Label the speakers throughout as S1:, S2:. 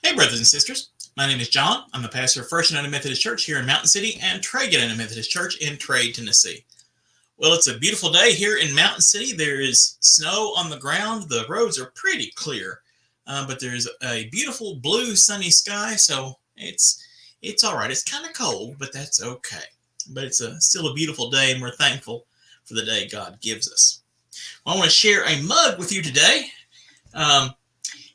S1: Hey, brothers and sisters. My name is John. I'm the pastor of First United Methodist Church here in Mountain City and Trade United Methodist Church in Trade, Tennessee. Well, it's a beautiful day here in Mountain City. There is snow on the ground. The roads are pretty clear, but there's a beautiful blue sunny sky, so it's all right. It's kind of cold, but that's okay. But it's still a beautiful day, and we're thankful for the day God gives us. Well, I want to share a mug with you today.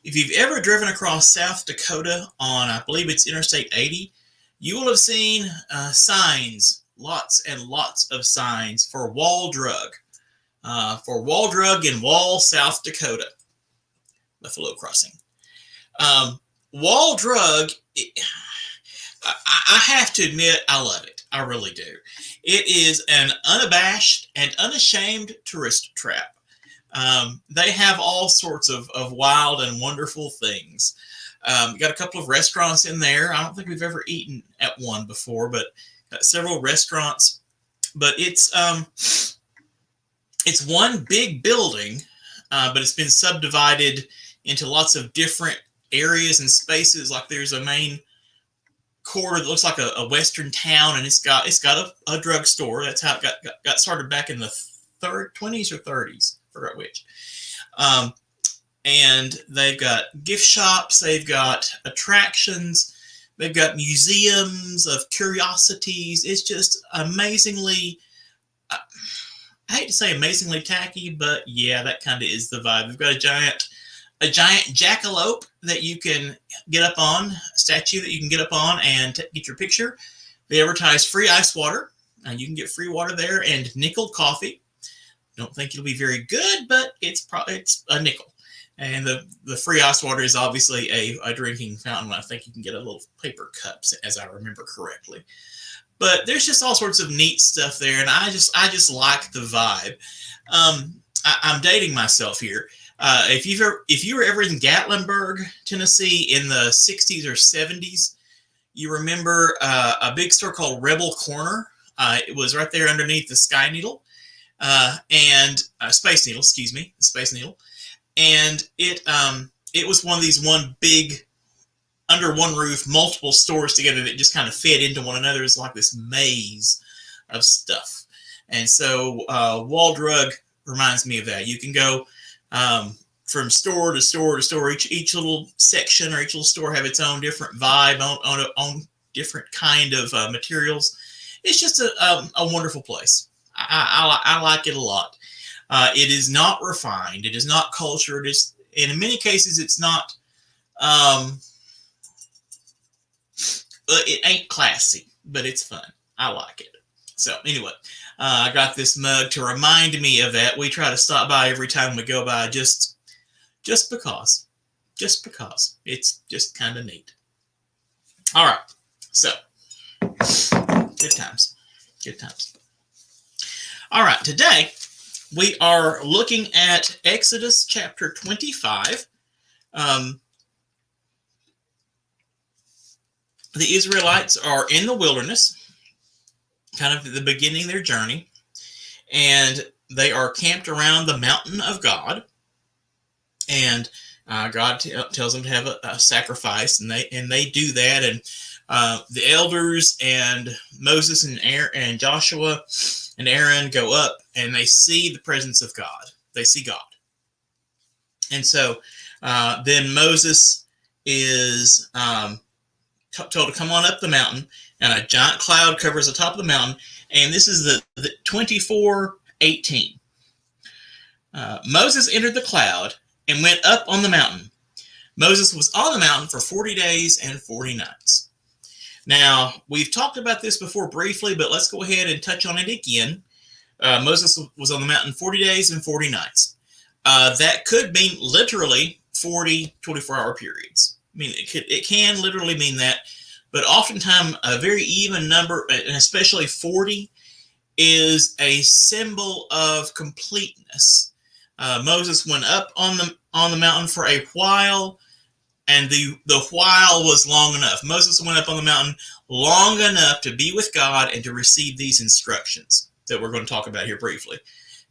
S1: If you've ever driven across South Dakota on, I believe it's Interstate 80, you will have seen signs, lots and lots of signs for Wall Drug in Wall, South Dakota, Buffalo Crossing. Wall Drug, I have to admit, I love it. I really do. It is an unabashed and unashamed tourist trap. They have all sorts of wild and wonderful things. Got a couple of restaurants in there. I don't think we've ever eaten at one before, but several restaurants. But it's one big building, but it's been subdivided into lots of different areas and spaces. Like there's a main quarter that looks like a western town, and it's got a drugstore. That's how it got started back in the 20s or 30s. Forgot which. And they've got gift shops, they've got attractions, they've got museums of curiosities. It's just amazingly, I hate to say amazingly tacky, but yeah, that kind of is the vibe. They've got a giant jackalope that you can get up on, a statue that you can get up on and get your picture. They advertise free ice water, and you can get free water there, and nickel coffee. Don't think it'll be very good, but it's a nickel. And the free ice water is obviously a drinking fountain. I think you can get a little paper cups, as I remember correctly. But there's just all sorts of neat stuff there, and I just like the vibe. I'm dating myself here. If you were ever in Gatlinburg, Tennessee in the 60s or 70s, you remember a big store called Rebel Corner. It was right there underneath the Sky Needle. Space Needle, and it was one of these one big, under one roof, multiple stores together that just kind of fed into one another. It's like this maze of stuff, and so Wall Drug reminds me of that. You can go from store to store to store. Each little section or each little store have its own different vibe, on different kind of materials. It's just a wonderful place. I like it a lot. It is not refined. It is not cultured. And in many cases, it's not. It ain't classy, but it's fun. I like it. So anyway, I got this mug to remind me of that. We try to stop by every time we go by, just because it's just kind of neat. All right, so good times. All right, today we are looking at Exodus chapter 25. The Israelites are in the wilderness, kind of at the beginning of their journey, and they are camped around the mountain of God. And God tells them to have a sacrifice, and they do that. And the elders and Moses and Joshua and Aaron go up, and they see the presence of God. They see God. And so then Moses is told to come on up the mountain, and a giant cloud covers the top of the mountain. And this is the 24:18. Moses entered the cloud and went up on the mountain. Moses was on the mountain for 40 days and 40 nights. Now, we've talked about this before briefly, but let's go ahead and touch on it again. Moses was on the mountain 40 days and 40 nights. That could mean literally 40 24-hour periods. I mean, it can literally mean that, but oftentimes a very even number, and especially 40, is a symbol of completeness. Moses went up on the mountain for a while, and the while was long enough. Moses went up on the mountain long enough to be with God and to receive these instructions that we're going to talk about here briefly.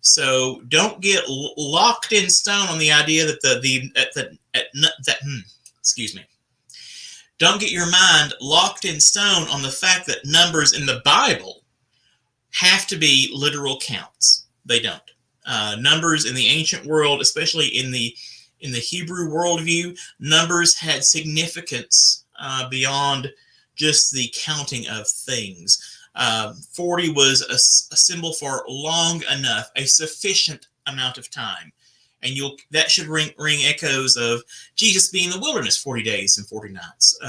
S1: So don't get locked in stone on the idea that excuse me. don't get your mind locked in stone on the fact that numbers in the Bible have to be literal counts. They don't. Numbers in the ancient world, especially in the Hebrew worldview, numbers had significance beyond just the counting of things. 40 was a symbol for long enough, a sufficient amount of time. And that should ring echoes of Jesus being in the wilderness 40 days and 40 nights.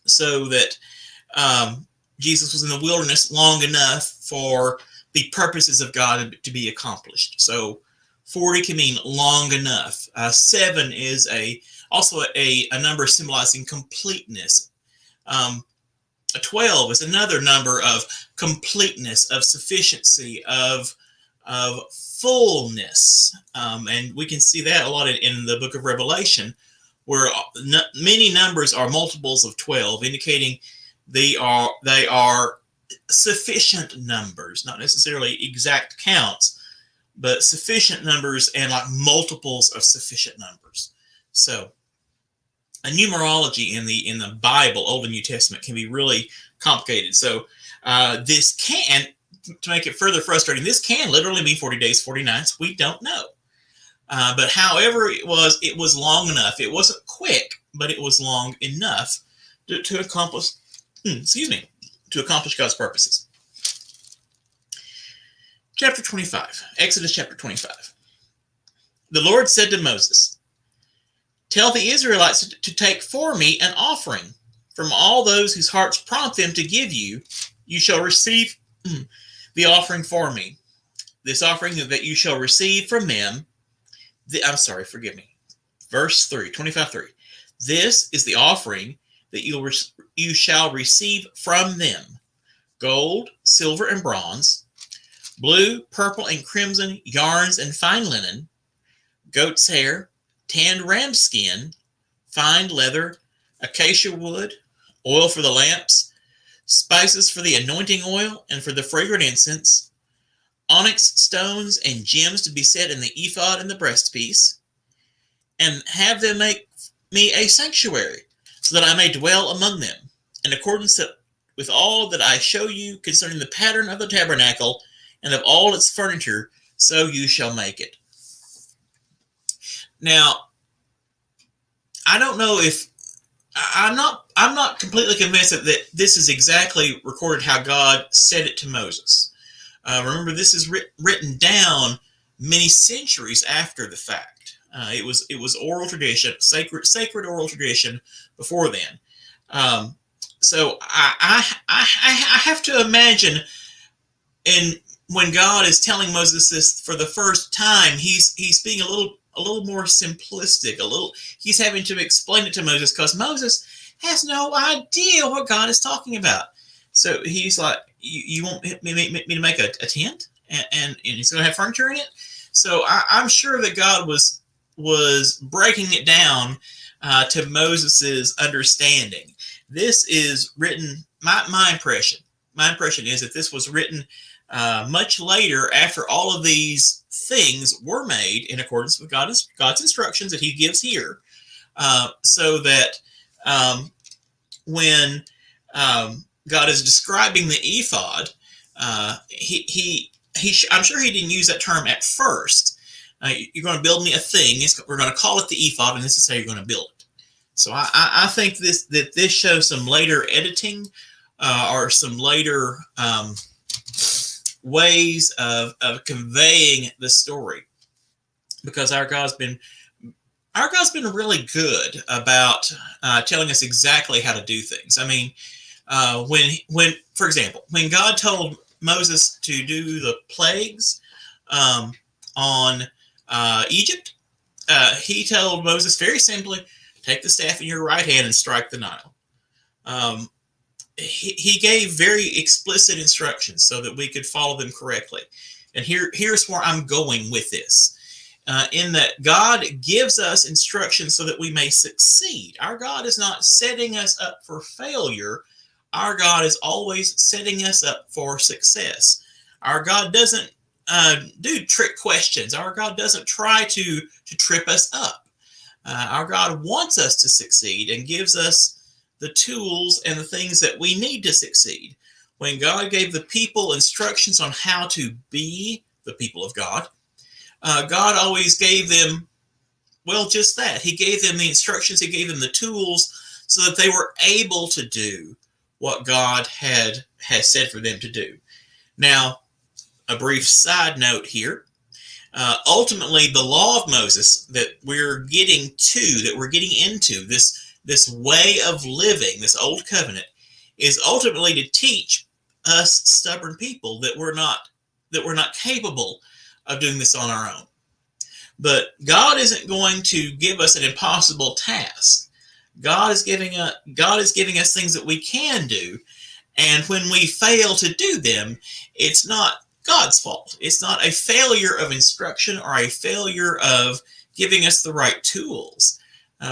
S1: So that Jesus was in the wilderness long enough for the purposes of God to be accomplished. So 40 can mean long enough. 7 is also a number symbolizing completeness. 12 is another number of completeness, of sufficiency, of fullness. And we can see that a lot in the book of Revelation, where many numbers are multiples of 12, indicating they are sufficient numbers, not necessarily exact counts, but sufficient numbers and like multiples of sufficient numbers. So a numerology in the Bible, Old and New Testament, can be really complicated. So this can, to make it further frustrating, this can literally be 40 days, 40 nights. We don't know. But however it was long enough. It wasn't quick, but it was long enough to accomplish, to accomplish God's purposes. Chapter 25, Exodus chapter 25. The Lord said to Moses, "Tell the Israelites to take for me an offering from all those whose hearts prompt them to give you. You shall receive the offering for me. This offering that you shall receive from them." Verse 3, 25:3. "This is the offering that you shall receive from them: gold, silver, and bronze, blue, purple, and crimson yarns and fine linen, goat's hair, tanned ram skin, fine leather, acacia wood, oil for the lamps, spices for the anointing oil and for the fragrant incense, onyx stones and gems to be set in the ephod and the breastpiece, and have them make me a sanctuary, so that I may dwell among them, in accordance with all that I show you concerning the pattern of the tabernacle and of all its furniture, so you shall make it." Now, I don't know if I'm not completely convinced that this is exactly recorded how God said it to Moses. Remember, this is written down many centuries after the fact. It was oral tradition, sacred oral tradition before then. So I have to imagine, and when God is telling Moses this for the first time, he's being a little more simplistic. He's having to explain it to Moses because Moses has no idea what God is talking about. So he's like, "You want me to make a tent, and it's going to have furniture in it?" So I'm sure that God was breaking it down to Moses's understanding. This is written. My impression is that this was written much later, after all of these things were made in accordance with God's instructions that He gives here, so that when God is describing the ephod, I'm sure He didn't use that term at first. You're going to build me a thing. We're going to call it the ephod, and this is how you're going to build it. So I think that this shows some later editing or some later ways of conveying the story, because our God's been really good about telling us exactly how to do things. I mean, when for example, when God told Moses to do the plagues on Egypt, He told Moses very simply, "Take the staff in your right hand and strike the Nile." He gave very explicit instructions so that we could follow them correctly. And here's where I'm going with this. In that God gives us instructions so that we may succeed. Our God is not setting us up for failure. Our God is always setting us up for success. Our God doesn't do trick questions. Our God doesn't try to trip us up. Our God wants us to succeed and gives us the tools and the things that we need to succeed. When God gave the people instructions on how to be the people of God, God always gave them, well, just that. He gave them the instructions, he gave them the tools so that they were able to do what God had said for them to do. Now, a brief side note here. Ultimately, the law of Moses that we're getting into, this way of living, this old covenant, is ultimately to teach us stubborn people that we're not capable of doing this on our own. But God isn't going to give us an impossible task. God is giving us things that we can do, and when we fail to do them, it's not God's fault. It's not a failure of instruction or a failure of giving us the right tools.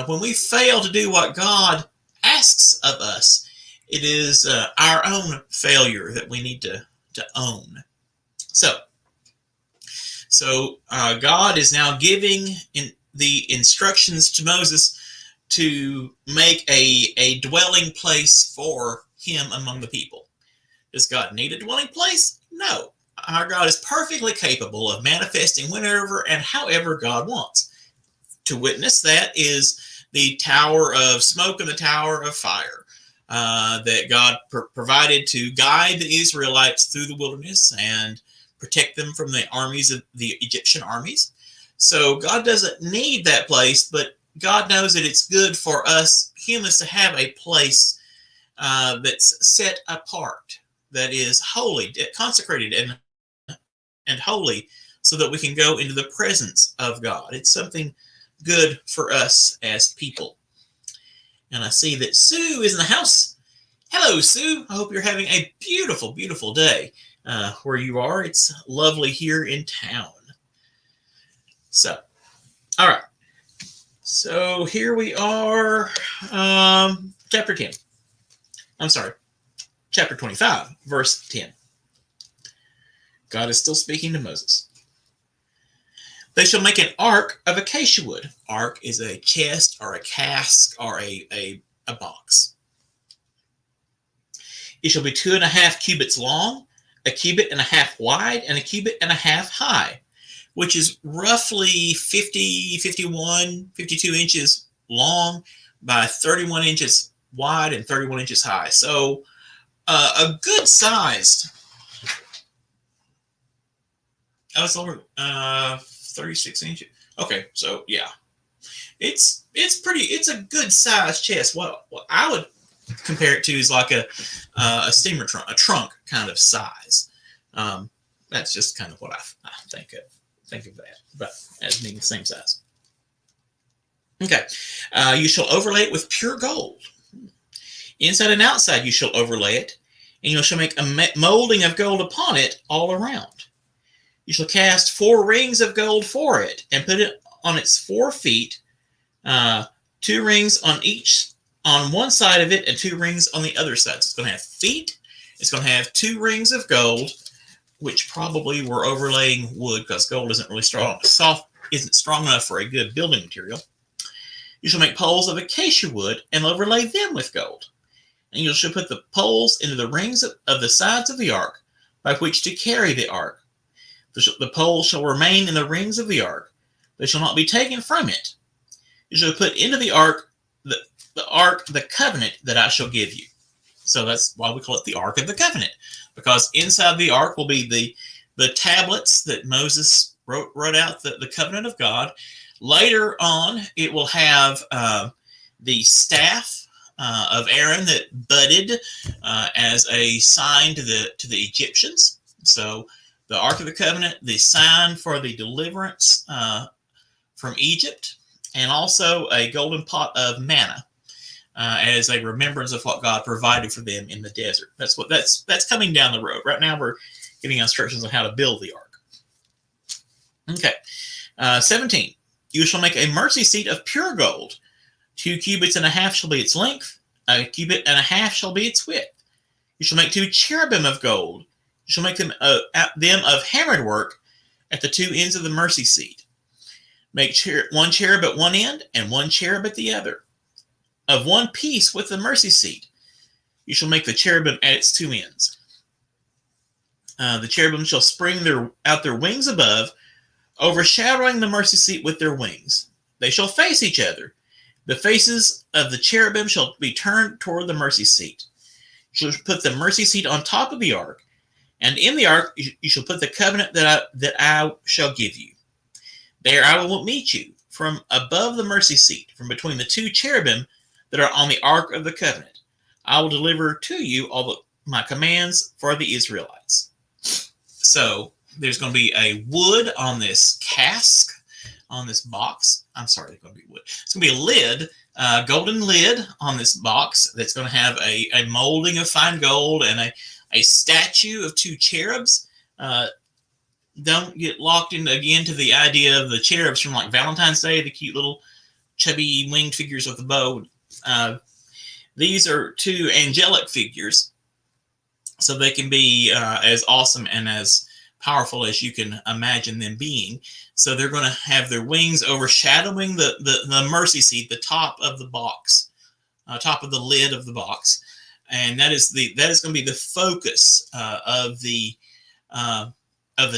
S1: When we fail to do what God asks of us, it is our own failure that we need to own. So God is now giving the instructions to Moses to make a dwelling place for him among the people. Does God need a dwelling place? No. Our God is perfectly capable of manifesting whenever and however God wants. To witness that is the tower of smoke and the tower of fire that God provided to guide the Israelites through the wilderness and protect them from the armies of the Egyptian armies. So God doesn't need that place, but God knows that it's good for us humans to have a place that's set apart, that is holy, consecrated and holy, so that we can go into the presence of God. It's something good for us as people. And I see that Sue is in the house. Hello, Sue. I hope you're having a beautiful, beautiful day where you are. It's lovely here in town. So, all right. So here we are, chapter 10. I'm sorry, chapter 25, verse 10. God is still speaking to Moses. They shall make an ark of acacia wood. Ark is a chest or a cask or a box. It shall be 2.5 cubits long, 1.5 cubits wide, and 1.5 cubits high, which is roughly 50, 51, 52 inches long by 31 inches wide and 31 inches high. So a good sized, it's over 36 inches. Okay, so yeah, it's a good sized chest. What I would compare it to is like a steamer trunk, a trunk kind of size. That's just kind of what I think of that, but as being the same size. Okay, you shall overlay it with pure gold. Inside and outside you shall overlay it, and you shall make a molding of gold upon it all around. You shall cast 4 rings of gold for it, and put it on its 4 feet, 2 rings on one side of it, and 2 rings on the other side. So it's going to have feet. It's going to have 2 rings of gold, which probably were overlaying wood because gold isn't really isn't strong enough for a good building material. You shall make poles of acacia wood and overlay them with gold. And you shall put the poles into the rings of the sides of the ark by which to carry the ark. The poles shall remain in the rings of the ark. They shall not be taken from it. You shall put into the ark the covenant that I shall give you. So that's why we call it the Ark of the Covenant, because inside the ark will be the tablets that Moses wrote out the covenant of God. Later on, it will have the staff of Aaron that budded as a sign to the Egyptians. So the Ark of the Covenant, the sign for the deliverance from Egypt, and also a golden pot of manna as a remembrance of what God provided for them in the desert. That's coming down the road. Right now, we're giving instructions on how to build the ark. Okay, 17. You shall make a mercy seat of pure gold. 2.5 cubits shall be its length. 1.5 cubits shall be its width. You shall make 2 cherubim of gold. You shall make them of hammered work at the 2 ends of the mercy seat. Make one cherub at one end and one cherub at the other, of one piece with the mercy seat. You shall make the cherubim at its two ends. The cherubim shall spring out their wings above, overshadowing the mercy seat with their wings. They shall face each other. The faces of the cherubim shall be turned toward the mercy seat. You shall put the mercy seat on top of the ark, and in the ark you shall put the covenant that I shall give you. There I will meet you from above the mercy seat, from between the two cherubim that are on the ark of the covenant. I will deliver to you all my commands for the Israelites. So there's going to be a wood on this cask, on this box. I'm sorry, it's going to be wood. It's going to be a lid, golden lid on this box that's going to have a molding of fine gold and a statue of two cherubs. Don't get locked in again to the idea of the cherubs from like Valentine's Day, the cute little chubby winged figures with the bow. These are two angelic figures, so they can be as awesome and as powerful as you can imagine them being. So they're going to have their wings overshadowing the mercy seat, the top of the box, top of the lid of the box, and that is going to be the focus of the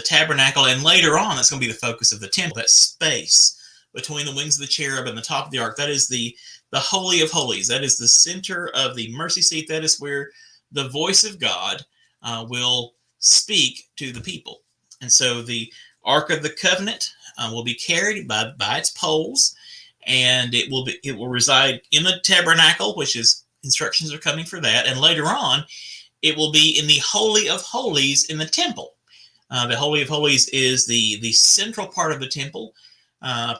S1: tabernacle, and later on that's going to be the focus of the temple. That space between the wings of the cherub and the top of the ark, that is the Holy of Holies. That is the center of the mercy seat. That is where the voice of God will speak to the people. And so the Ark of the Covenant will be carried by its poles, and it will reside in the tabernacle, which is instructions are coming for that. And later on, it will be in the Holy of Holies in the temple. The Holy of Holies is the central part of the temple,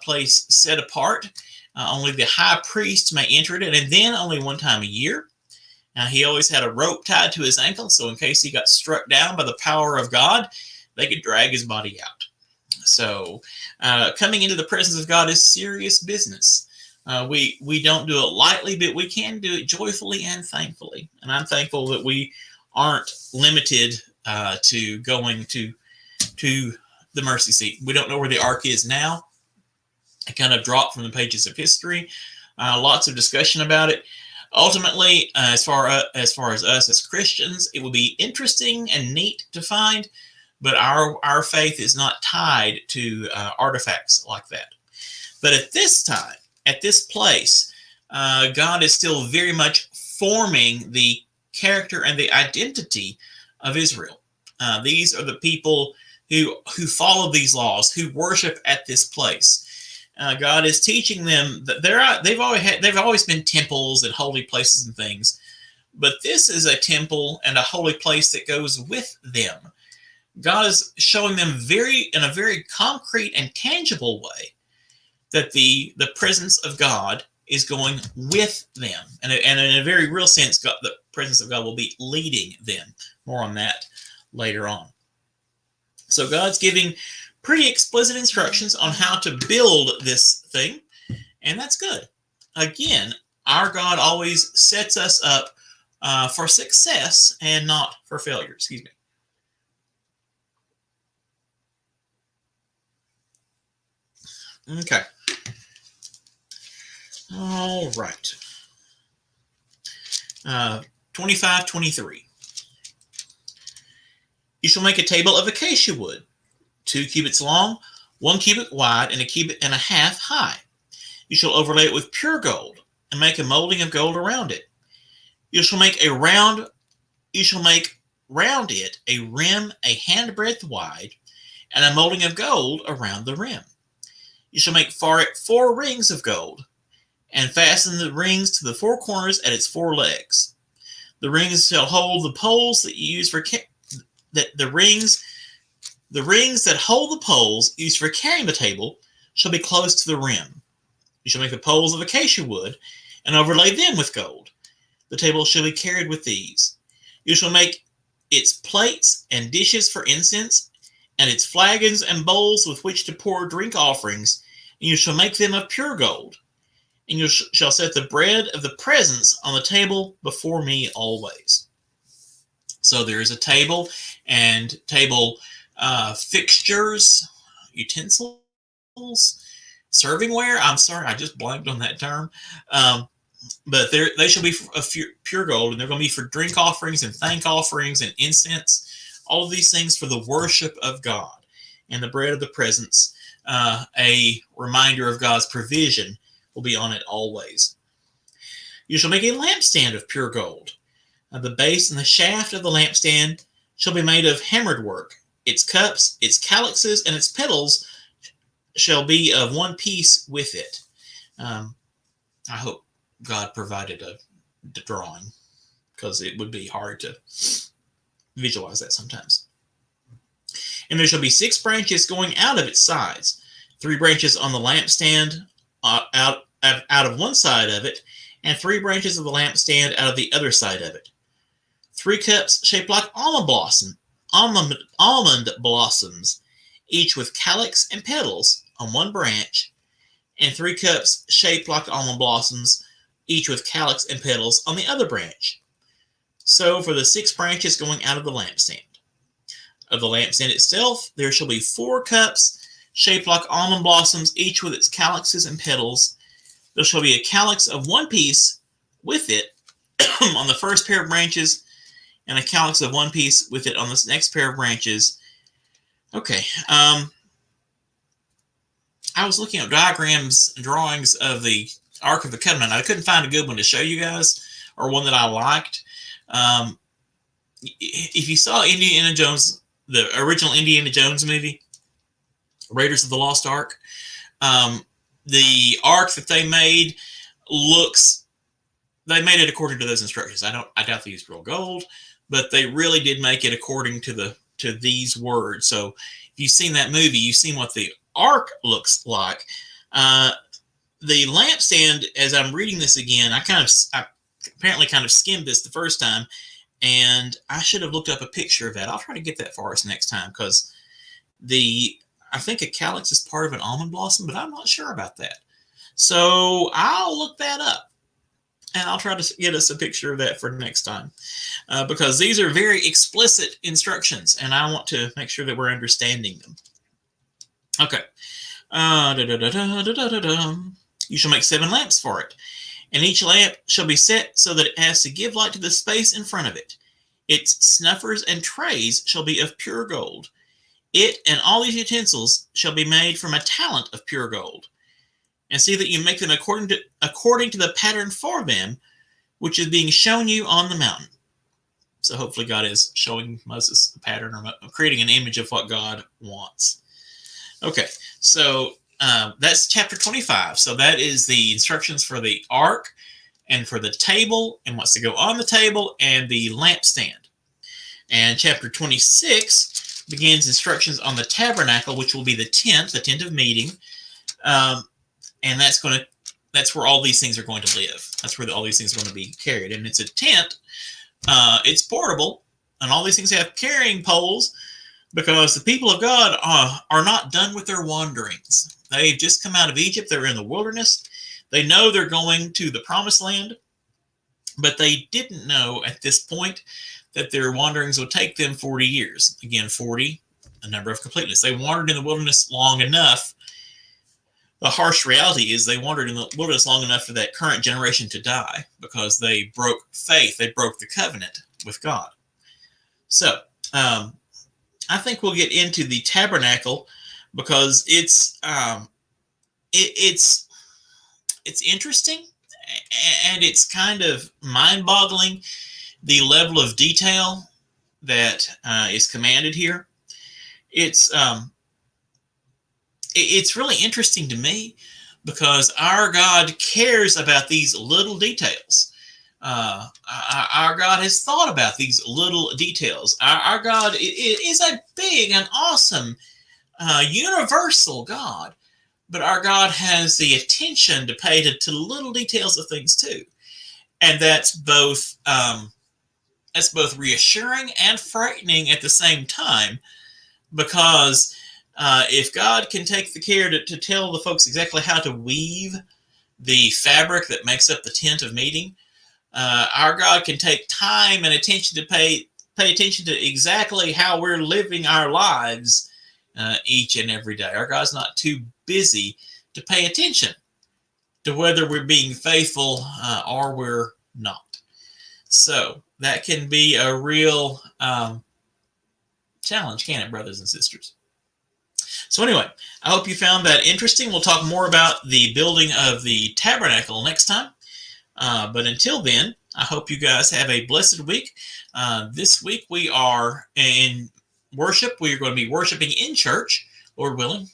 S1: place set apart. Only the high priest may enter it, and then only one time a year. He always had a rope tied to his ankle, so in case he got struck down by the power of God, they could drag his body out. So coming into the presence of God is serious business. We don't do it lightly, but we can do it joyfully and thankfully. And I'm thankful that we aren't limited to going to the mercy seat. We don't know where the ark is now. It kind of dropped from the pages of history. Lots of discussion about it. Ultimately, as far as us as Christians, it will be interesting and neat to find, but our faith is not tied to artifacts like that. But at this time, at this place, God is still very much forming the character and the identity of Israel. These are the people who follow these laws, who worship at this place. God is teaching them that they've always been temples and holy places and things, but this is a temple and a holy place that goes with them. God is showing them in a very concrete and tangible way that the presence of God is going with them, and in a very real sense, the presence of God will be leading them. More on that later on. So God's giving pretty explicit instructions on how to build this thing, and that's good. Again, our God always sets us up for success and not for failure. Excuse me. Okay. All right. 25:23. You shall make a table of acacia wood, 2 cubits long, 1 cubit wide, and 1.5 cubits high. You shall overlay it with pure gold, and make a molding of gold around it. You shall make round it a rim a handbreadth wide, and a molding of gold around the rim. You shall make for it 4 rings of gold, and fasten the rings to the 4 corners at its 4 legs. The rings shall hold the poles that you use for the rings that hold the poles used for carrying the table shall be close to the rim. You shall make the poles of acacia wood and overlay them with gold. The table shall be carried with these. You shall make its plates and dishes for incense, and its flagons and bowls with which to pour drink offerings, and you shall make them of pure gold. And you shall set the bread of the presence on the table before me always. So there is a table and table fixtures, utensils, serving ware. I'm sorry, I just blanked on that term. Um, but they shall be of pure gold, and they're going to be for drink offerings and thank offerings and incense, all of these things for the worship of God. And the bread of the presence, a reminder of God's provision, will be on it always. You shall make a lampstand of pure gold. The base and the shaft of the lampstand shall be made of hammered work. Its cups, its calyxes, and its petals shall be of one piece with it. I hope God provided a drawing, because it would be hard to visualize that sometimes. And there shall be 6 branches going out of its sides, 3 branches on the lampstand out of one side of it, and 3 branches of the lampstand out of the other side of it. 3 cups shaped like almond blossoms, each with calyx and petals on one branch, and 3 cups shaped like almond blossoms, each with calyx and petals on the other branch. So for the 6 branches going out of the lampstand. Of the lampstand itself, there shall be 4 cups shaped like almond blossoms, each with its calyxes and petals. There shall be a calyx of one piece with it on the first pair of branches, and a calyx of one piece with it on this next pair of branches. Okay. I was looking at diagrams and drawings of the Ark of the Covenant. I couldn't find a good one to show you guys, or one that I liked. If you saw Indiana Jones, the original Indiana Jones movie, Raiders of the Lost Ark, the Ark that they made they made it according to those instructions. I doubt they used real gold, but they really did make it according to these words. So if you've seen that movie, you've seen what the Ark looks like. The lampstand, as I'm reading this again, I apparently kind of skimmed this the first time, and I should have looked up a picture of that. I'll try to get that for us next time, because I think a calyx is part of an almond blossom, but I'm not sure about that. So I'll look that up, and I'll try to get us a picture of that for next time, because these are very explicit instructions, and I want to make sure that we're understanding them. Okay. You shall make 7 lamps for it, and each lamp shall be set so that it has to give light to the space in front of it. Its snuffers and trays shall be of pure gold. It and all these utensils shall be made from a talent of pure gold. And see that you make them according to the pattern for them, which is being shown you on the mountain. So hopefully God is showing Moses a pattern, or creating an image of what God wants. Okay, so that's chapter 25. So that is the instructions for the ark, and for the table, and what's to go on the table, and the lampstand. And chapter 26 begins instructions on the tabernacle, which will be the tent of meeting. And that's where all these things are going to live. That's where all these things are going to be carried. And it's a tent. It's portable, and all these things have carrying poles, because the people of God are not done with their wanderings. They've just come out of Egypt. They're in the wilderness. They know they're going to the promised land, but they didn't know at this point that their wanderings would take them 40 years. Again, 40, a number of completeness. They wandered in the wilderness long enough. The harsh reality is they wandered in the wilderness long enough for that current generation to die, because they broke faith. They broke the covenant with God. So, I think we'll get into the tabernacle, because it's interesting, and it's kind of mind-boggling, the level of detail that is commanded here. It's really interesting to me, because our God cares about these little details. Our God has thought about these little details. Our God is a big and awesome, universal God, but our God has the attention to pay to little details of things too, and that's both reassuring and frightening at the same time, because if God can take the care to tell the folks exactly how to weave the fabric that makes up the tent of meeting, our God can take time and attention to pay attention to exactly how we're living our lives each and every day. Our God's not too busy to pay attention to whether we're being faithful or we're not. So that can be a real challenge, can it, brothers and sisters? So anyway, I hope you found that interesting. We'll talk more about the building of the tabernacle next time. But until then, I hope you guys have a blessed week. This week we are in worship. We are going to be worshiping in church, Lord willing.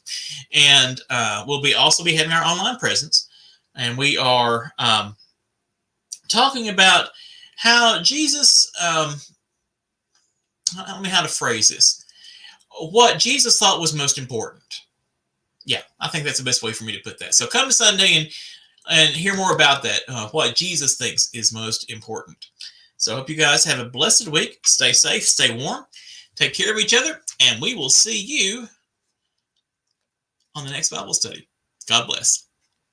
S1: And we'll also be having our online presence. And we are talking about how Jesus, I don't know how to phrase this, what Jesus thought was most important. Yeah, I think that's the best way for me to put that. So come to Sunday and hear more about that, what Jesus thinks is most important. So I hope you guys have a blessed week. Stay safe, stay warm, take care of each other, and we will see you on the next Bible study. God bless.